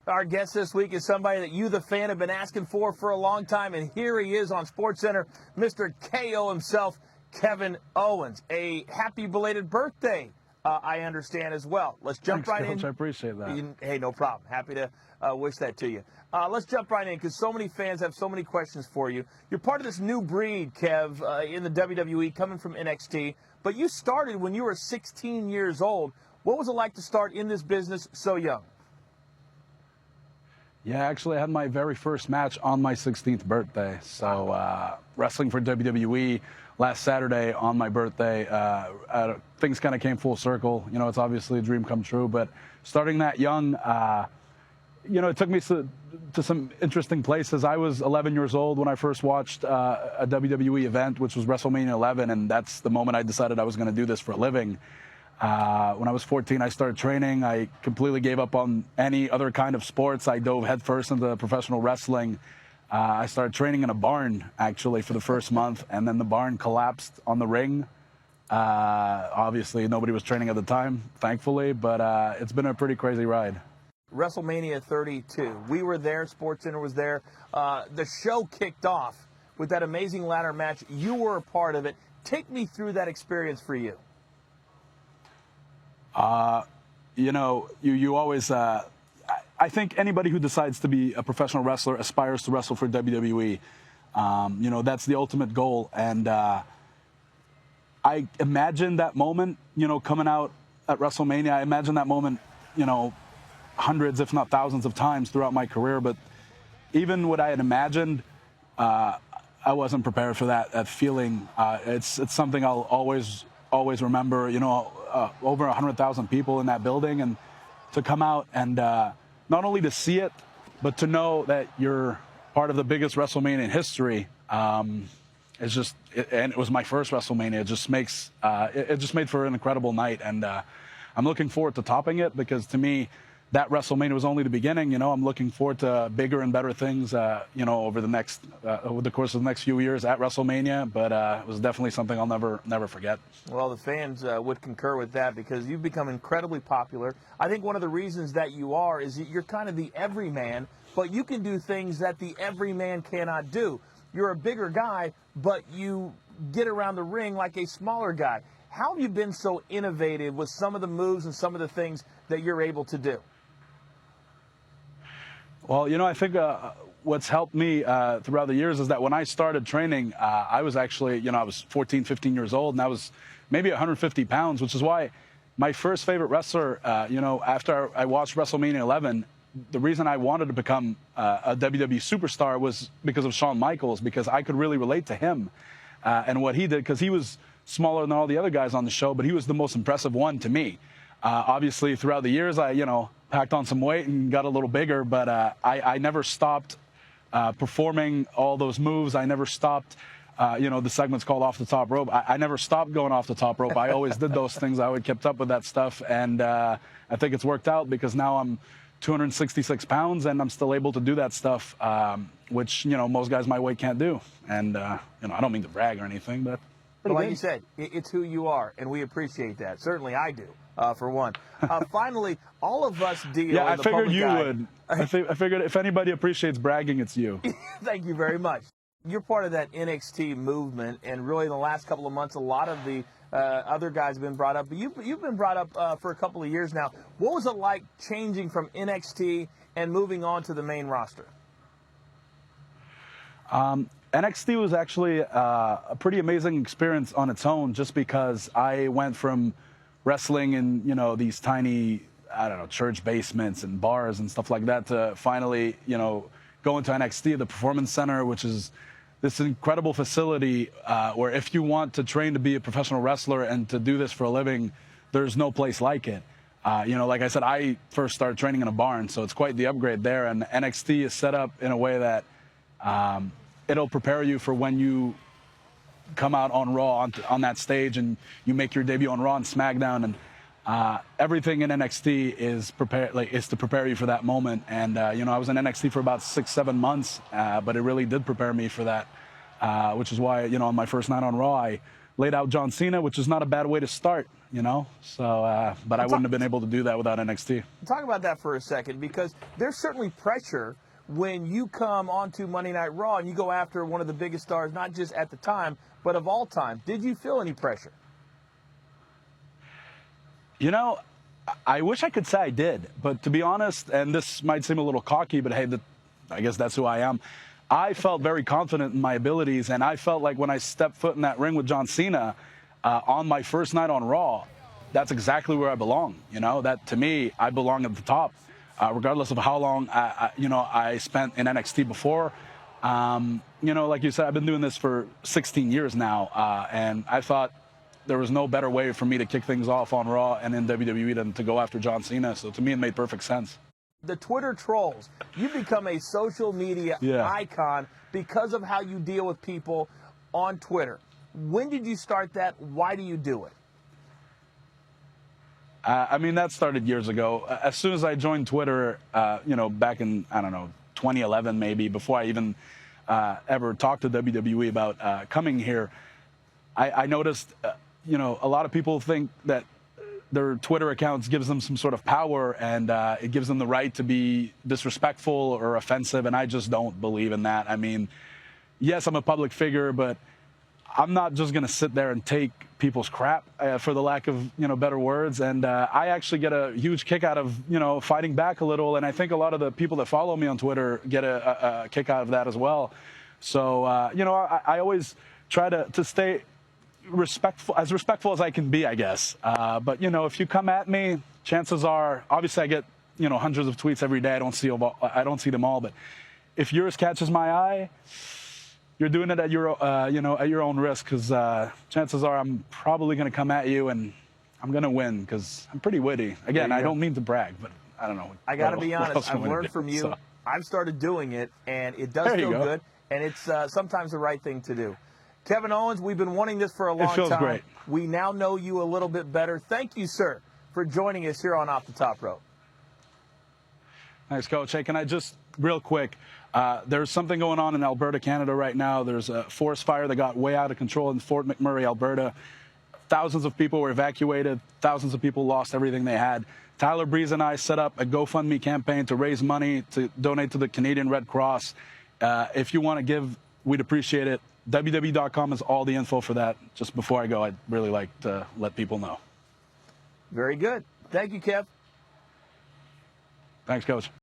Our guest this week is somebody that you, the fan, have been asking for a long time, and here he is on SportsCenter, Mr. KO himself, Kevin Owens. A happy belated birthday, I understand, as well. Let's jump right in. I appreciate that. Hey, no problem. Happy to wish that to you. Let's jump right in because so many fans have so many questions for you. You're part of this new breed, Kev, in the WWE, coming from NXT, but you started when you were 16 years old. What was it like to start in this business so young? Yeah, actually, I had my very first match on my 16th birthday. So wrestling for WWE last Saturday on my birthday, things kind of came full circle. You know, it's obviously a dream come true, but starting that young, you know, it took me to some interesting places. I was 11 years old when I first watched a WWE event, which was WrestleMania 11, and that's the moment I decided I was going to do this for a living. When I was 14, I started training. I completely gave up on any other kind of sports. I dove headfirst into professional wrestling. I started training in a barn, actually, for the first month, and then the barn collapsed on the ring. Obviously, nobody was training at the time, thankfully, but it's been a pretty crazy ride. WrestleMania 32. We were there. SportsCenter was there. The show kicked off with that amazing ladder match. You were a part of it. Take me through that experience for you. You know, you always, I think anybody who decides to be a professional wrestler aspires to wrestle for WWE. You know, that's the ultimate goal. And I imagine that moment, you know, coming out at WrestleMania. I imagine that moment, you know, hundreds, if not thousands of times throughout my career. But even what I had imagined, I wasn't prepared for that feeling. It's something I'll always remember, you know, over 100,000 people in that building, and to come out and not only to see it, but to know that you're part of the biggest WrestleMania in history. It's just, and it was my first WrestleMania. It just makes, it just made for an incredible night, and I'm looking forward to topping it because to me, that WrestleMania was only the beginning. You know, I'm looking forward to bigger and better things, you know, over the course of the next few years at WrestleMania. But it was definitely something I'll never forget. Well, the fans would concur with that because you've become incredibly popular. I think one of the reasons that you are is that you're kind of the everyman, but you can do things that the everyman cannot do. You're a bigger guy, but you get around the ring like a smaller guy. How have you been so innovative with some of the moves and some of the things that you're able to do? Well, you know, I think what's helped me throughout the years is that when I started training, I was actually, you know, I was 14, 15 years old, and I was maybe 150 pounds, which is why my first favorite wrestler, you know, after I watched WrestleMania 11, the reason I wanted to become a WWE Superstar was because of Shawn Michaels, because I could really relate to him and what he did, because he was smaller than all the other guys on the show, but he was the most impressive one to me. Obviously, throughout the years, I, you know, packed on some weight and got a little bigger, but I never stopped performing all those moves. I never stopped, you know, the segment's called Off the Top Rope. I never stopped going off the top rope. I always did those things. I always kept up with that stuff, and I think it's worked out because now I'm 266 pounds and I'm still able to do that stuff, which, you know, most guys my weight can't do. And, you know, I don't mean to brag or anything, but like you said, it's who you are, and we appreciate that. Certainly I do, for one. Finally, all of us deal yeah, I in the figured public you eye. would. I figured if anybody appreciates bragging, it's you. Thank you very much. You're part of that NXT movement, and really in the last couple of months, a lot of the other guys have been brought up. But you've been brought up for a couple of years now. What was it like changing from NXT and moving on to the main roster? NXT was actually a pretty amazing experience on its own, just because I went from wrestling in, you know, these tiny, I don't know, church basements and bars and stuff like that to finally, you know, go into NXT, the Performance Center, which is this incredible facility where if you want to train to be a professional wrestler and to do this for a living, there's no place like it. You know, like I said, I first started training in a barn, so it's quite the upgrade there. And NXT is set up in a way that it'll prepare you for when you come out on Raw on that stage and you make your debut on Raw and SmackDown, and everything in NXT is to prepare you for that moment. And you know, I was in NXT for about 6-7 months, but it really did prepare me for that, which is why, you know, on my first night on Raw, I laid out John Cena, which is not a bad way to start, you know. So, but I wouldn't have been able to do that without NXT. Talk about that for a second, because there's certainly pressure when you come onto Monday Night Raw and you go after one of the biggest stars, not just at the time, but of all time. Did you feel any pressure? You know, I wish I could say I did, but to be honest, and this might seem a little cocky, but hey, I guess that's who I am. I felt very confident in my abilities, and I felt like when I stepped foot in that ring with John Cena on my first night on Raw, that's exactly where I belong. You know, that to me, I belong at the top, regardless of how long I spent in NXT before. You know, like you said, I've been doing this for 16 years now, and I thought there was no better way for me to kick things off on Raw and in WWE than to go after John Cena. So to me, it made perfect sense. The Twitter trolls, you've become a social media icon because of how you deal with people on Twitter. When did you start that? Why do you do it? I mean, that started years ago. As soon as I joined Twitter, you know, back in, I don't know, 2011 maybe, before I even ever talked to WWE about coming here, I noticed, you know, a lot of people think that their Twitter accounts gives them some sort of power, and it gives them the right to be disrespectful or offensive, and I just don't believe in that. I mean, yes, I'm a public figure, but I'm not just going to sit there and take people's crap, for the lack of, you know, better words. And I actually get a huge kick out of, you know, fighting back a little, and I think a lot of the people that follow me on Twitter get a kick out of that as well. So, you know, I always try to stay as respectful as I can be, I guess. But, you know, if you come at me, chances are, obviously I get, you know, hundreds of tweets every day. I don't see them all. But if yours catches my eye, you're doing it at your, you know, at your own risk, because chances are I'm probably going to come at you and I'm going to win because I'm pretty witty. Again, I don't mean to brag, but I don't know. I got to be honest. I've learned from you. So. I've started doing it, and it does feel good, and it's sometimes the right thing to do. Kevin Owens, we've been wanting this for a long time. It feels great. We now know you a little bit better. Thank you, sir, for joining us here on Off the Top Rope. Thanks, Coach. Hey, can I just, real quick, there's something going on in Alberta, Canada right now. There's a forest fire that got way out of control in Fort McMurray, Alberta. Thousands of people were evacuated. Thousands of people lost everything they had. Tyler Breeze and I set up a GoFundMe campaign to raise money to donate to the Canadian Red Cross. If you want to give, we'd appreciate it. WWE.com is all the info for that. Just before I go, I'd really like to let people know. Very good. Thank you, Kev. Thanks, Coach.